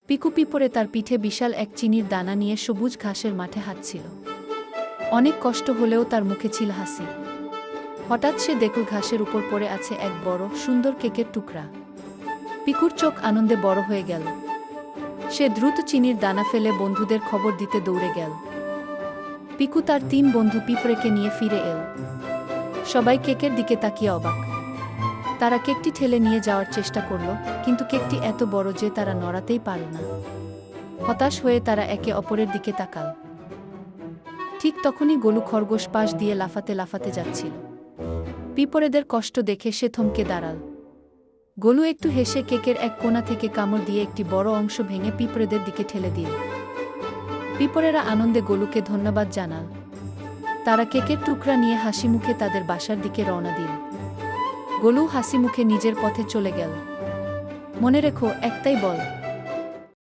পিকু পিঁপড়ে তার পিঠে বিশাল এক চিনির দানা নিয়ে সবুজ ঘাসের মাঠে হাঁটছিল। অনেক কষ্ট হলেও তার মুখে ছিল হাসি। হঠাৎ সে দেখল ঘাসের উপর পড়ে আছে এক বড় সুন্দর কেকের টুকরা। পিকুর চোখ আনন্দে বড় হয়ে গেল। সে দ্রুত চিনির দানা ফেলে বন্ধুদের খবর দিতে দৌড়ে গেল। পিকু তার 3 বন্ধু পিঁপড়েকে নিয়ে ফিরে এল। সবাই কেকের দিকে তাকিয়ে অবাক। তারা কেকটি ঠেলে নিয়ে যাওয়ার চেষ্টা করল, কিন্তু কেকটি এত বড় যে তারা নড়াতেই পারল না। হতাশ হয়ে তারা একে অপরের দিকে তাকাল। ঠিক তখনই গোলু খরগোশ পাশ দিয়ে লাফাতে লাফাতে যাচ্ছিল। পিঁপড়েদের কষ্ট দেখে সে থমকে দাঁড়াল। গোলু একটু হেসে কেকের এক কোণা থেকে কামড় দিয়ে একটি বড় অংশ ভেঙে পিঁপড়েদের দিকে ঠেলে দিল। পিঁপড়েরা আনন্দে গোলুকে ধন্যবাদ জানাল। তারা কেকের টুকরা নিয়ে হাসিমুখে তাদের বাসার দিকে রওনা দিল। গোলু হাসিমুখে নিজের পথে চলে গেল। মনে রেখো, একটাই বল।